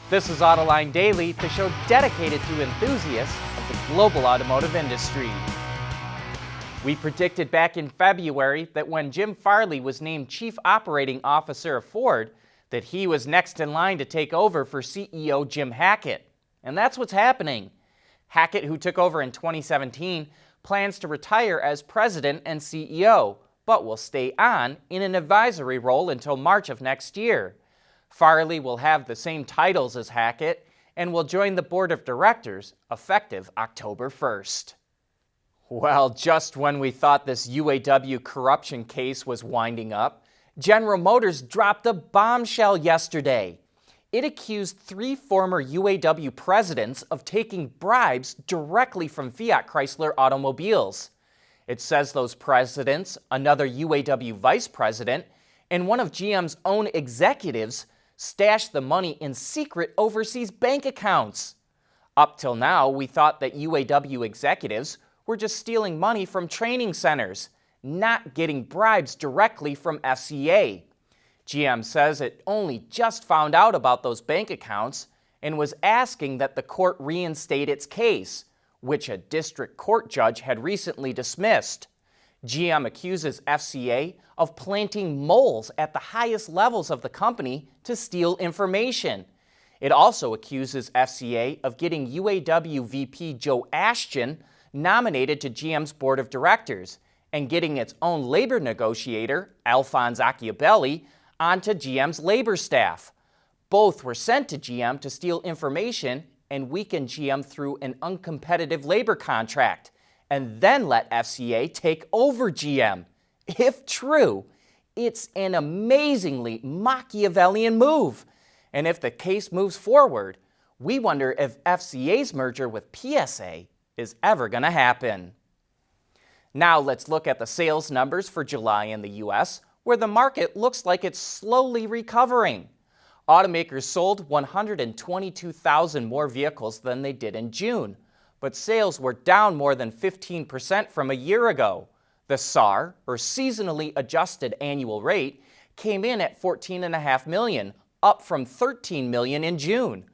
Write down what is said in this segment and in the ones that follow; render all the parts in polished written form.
This is Autoline Daily, the show dedicated to enthusiasts of the global automotive industry. We predicted back in February that when Jim Farley was named Chief Operating Officer of Ford, that he was next in line to take over for CEO Jim Hackett. And that's what's happening. Hackett, who took over in 2017, plans to retire as president and CEO, but will stay on in an advisory role until March of next year. Farley will have the same titles as Hackett and will join the board of directors effective October 1st. Well, just when we thought this UAW corruption case was winding up, General Motors dropped a bombshell yesterday. It accused 3 former UAW presidents of taking bribes directly from Fiat Chrysler automobiles. It says those presidents, another UAW vice president, and one of GM's own executives stashed the money in secret overseas bank accounts. Up till now, we thought that UAW executives were just stealing money from training centers, not getting bribes directly from FCA. GM says it only just found out about those bank accounts and was asking that the court reinstate its case, which a district court judge had recently dismissed. GM accuses FCA of planting moles at the highest levels of the company to steal information. It also accuses FCA of getting UAW VP Joe Ashton nominated to GM's board of directors and getting its own labor negotiator, Alphonse Acciabelli, onto GM's labor staff. Both were sent to GM to steal information and weaken GM through an uncompetitive labor contract, and then let FCA take over GM. If true, it's an amazingly Machiavellian move. And if the case moves forward, we wonder if FCA's merger with PSA is ever going to happen. Now let's look at the sales numbers for July in the U.S., where the market looks like it's slowly recovering. Automakers sold 122,000 more vehicles than they did in June, but sales were down more than 15% from a year ago. The SAAR, or Seasonally Adjusted Annual Rate, came in at 14.5 million, up from 13 million in June.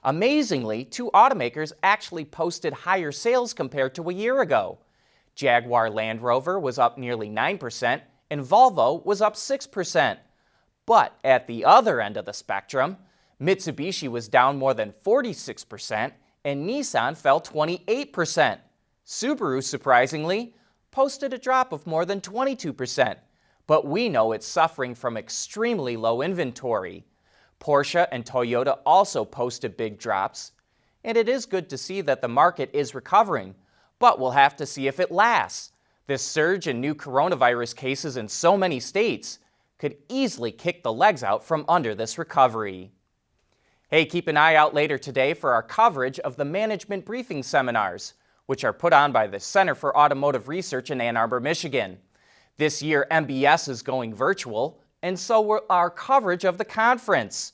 Amazingly, 2 automakers actually posted higher sales compared to a year ago. Jaguar Land Rover was up nearly 9%, and Volvo was up 6%. But at the other end of the spectrum, Mitsubishi was down more than 46%, and Nissan fell 28%. Subaru, surprisingly, posted a drop of more than 22%, but we know it's suffering from extremely low inventory. Porsche and Toyota also posted big drops, and it is good to see that the market is recovering, but we'll have to see if it lasts. This surge in new coronavirus cases in so many states could easily kick the legs out from under this recovery. Hey, keep an eye out later today for our coverage of the management briefing seminars, which are put on by the Center for Automotive Research in Ann Arbor, Michigan. This year, MBS is going virtual, and so will our coverage of the conference.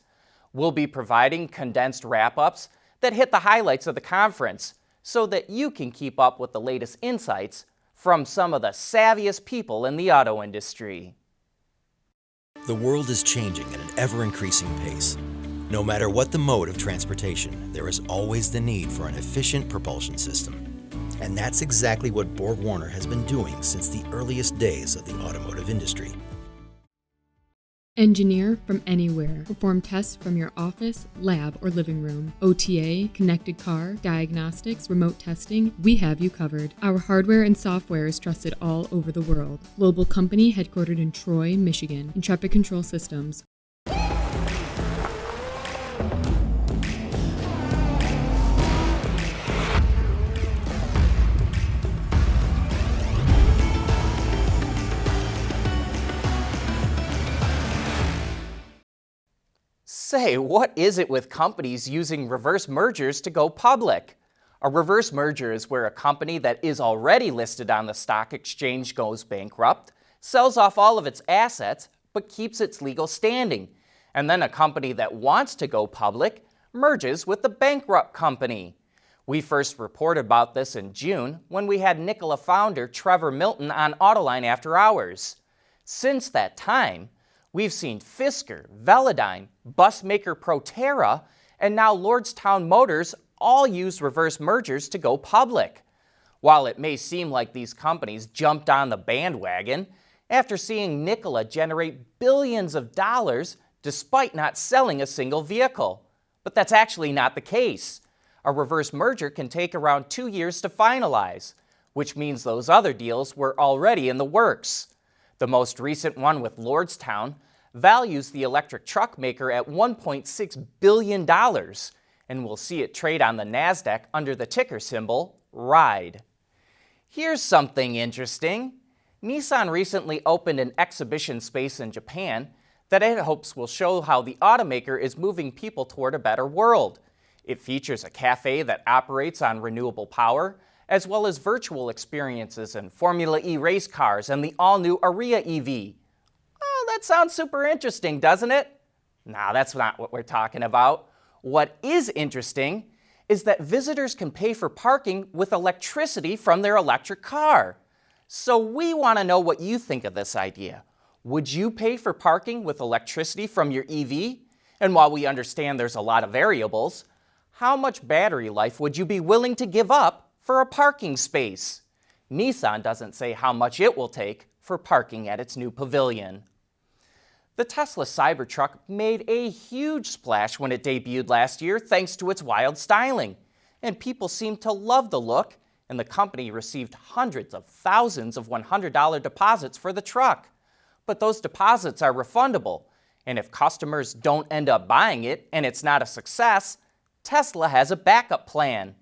We'll be providing condensed wrap-ups that hit the highlights of the conference so that you can keep up with the latest insights from some of the savviest people in the auto industry. The world is changing at an ever-increasing pace. No matter what the mode of transportation, there is always the need for an efficient propulsion system. And that's exactly what BorgWarner has been doing since the earliest days of the automotive industry. Engineer from anywhere. Perform tests from your office, lab, or living room. OTA, connected car, diagnostics, remote testing, we have you covered. Our hardware and software is trusted all over the world. Global company headquartered in Troy, Michigan. Intrepid Control Systems. Say, what is it with companies using reverse mergers to go public? A reverse merger is where a company that is already listed on the stock exchange goes bankrupt, sells off all of its assets, but keeps its legal standing. And then a company that wants to go public merges with the bankrupt company. We first reported about this in June when we had Nikola founder Trevor Milton on Autoline After Hours. Since that time, we've seen Fisker, Velodyne, bus maker Proterra, and now Lordstown Motors all use reverse mergers to go public. While it may seem like these companies jumped on the bandwagon after seeing Nikola generate billions of dollars despite not selling a single vehicle. But that's actually not the case. A reverse merger can take around 2 years to finalize, which means those other deals were already in the works. The most recent one with Lordstown values the electric truck maker at $1.6 billion, and we'll see it trade on the NASDAQ under the ticker symbol RIDE. Here's something interesting. Nissan recently opened an exhibition space in Japan that it hopes will show how the automaker is moving people toward a better world. It features a cafe that operates on renewable power, as well as virtual experiences in Formula E race cars and the all-new Aria EV. Oh, that sounds super interesting, doesn't it? No, that's not what we're talking about. What is interesting is that visitors can pay for parking with electricity from their electric car. So we want to know what you think of this idea. Would you pay for parking with electricity from your EV? And while we understand there's a lot of variables, how much battery life would you be willing to give up for a parking space? Nissan doesn't say how much it will take for parking at its new pavilion. The Tesla Cybertruck made a huge splash when it debuted last year thanks to its wild styling, and people seemed to love the look, and the company received hundreds of thousands of $100 deposits for the truck. But those deposits are refundable, and if customers don't end up buying it and it's not a success, Tesla has a backup plan.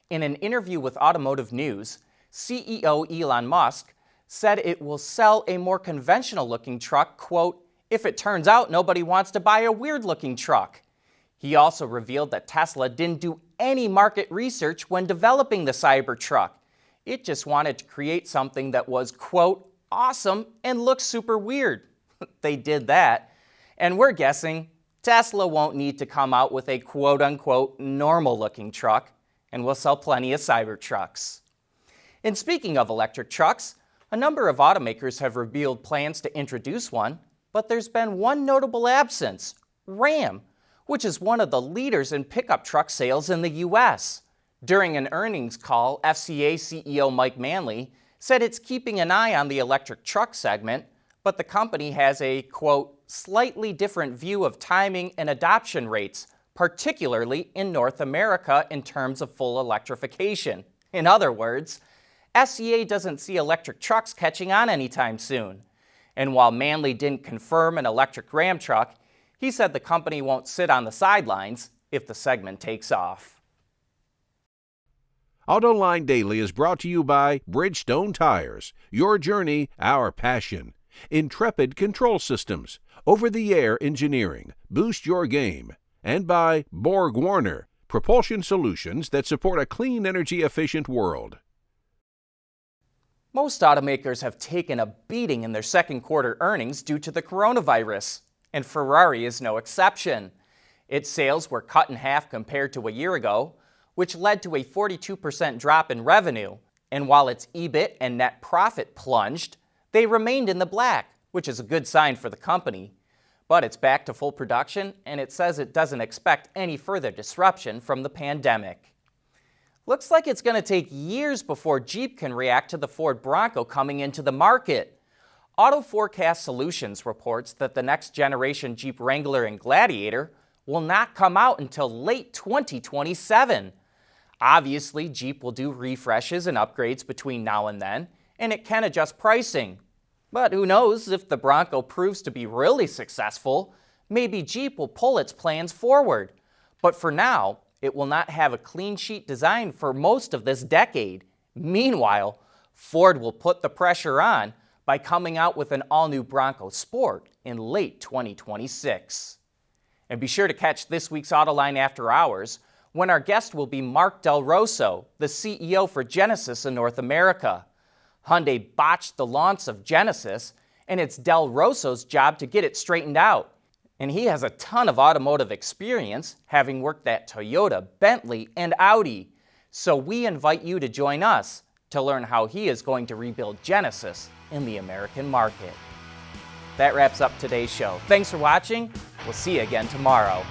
In an interview with Automotive News, CEO Elon Musk said it will sell a more conventional-looking truck, quote, if it turns out nobody wants to buy a weird-looking truck. He also revealed that Tesla didn't do any market research when developing the Cybertruck. It just wanted to create something that was, quote, awesome and looks super weird. They did that. And we're guessing Tesla won't need to come out with a quote-unquote normal-looking truck, and we'll sell plenty of Cybertrucks. And speaking of electric trucks, a number of automakers have revealed plans to introduce one, but there's been one notable absence, Ram, which is one of the leaders in pickup truck sales in the U.S. During an earnings call, FCA CEO Mike Manley said it's keeping an eye on the electric truck segment, but the company has a, quote, slightly different view of timing and adoption rates, particularly in North America in terms of full electrification. In other words, FCA doesn't see electric trucks catching on anytime soon. And while Manley didn't confirm an electric Ram truck, he said the company won't sit on the sidelines if the segment takes off. Autoline Daily is brought to you by Bridgestone Tires, your journey, our passion. Intrepid Control Systems, over-the-air engineering, boost your game. And by Borg Warner, propulsion solutions that support a clean, energy-efficient world. Most automakers have taken a beating in their second quarter earnings due to the coronavirus, and Ferrari is no exception. Its sales were cut in half compared to a year ago, which led to a 42% drop in revenue. And while its EBIT and net profit plunged, they remained in the black, which is a good sign for the company. But it's back to full production, and it says it doesn't expect any further disruption from the pandemic. Looks like it's going to take years before Jeep can react to the Ford Bronco coming into the market. Auto Forecast Solutions reports that the next generation Jeep Wrangler and Gladiator will not come out until late 2027. Obviously, Jeep will do refreshes and upgrades between now and then, and it can adjust pricing. But who knows, if the Bronco proves to be really successful, maybe Jeep will pull its plans forward. But for now, it will not have a clean sheet design for most of this decade. Meanwhile, Ford will put the pressure on by coming out with an all-new Bronco Sport in late 2026. And be sure to catch this week's Autoline After Hours, when our guest will be Mark Del Rosso, the CEO for Genesis in North America. Hyundai botched the launch of Genesis, and it's Del Rosso's job to get it straightened out. And he has a ton of automotive experience, having worked at Toyota, Bentley, and Audi. So we invite you to join us to learn how he is going to rebuild Genesis in the American market. That wraps up today's show. Thanks for watching. We'll see you again tomorrow.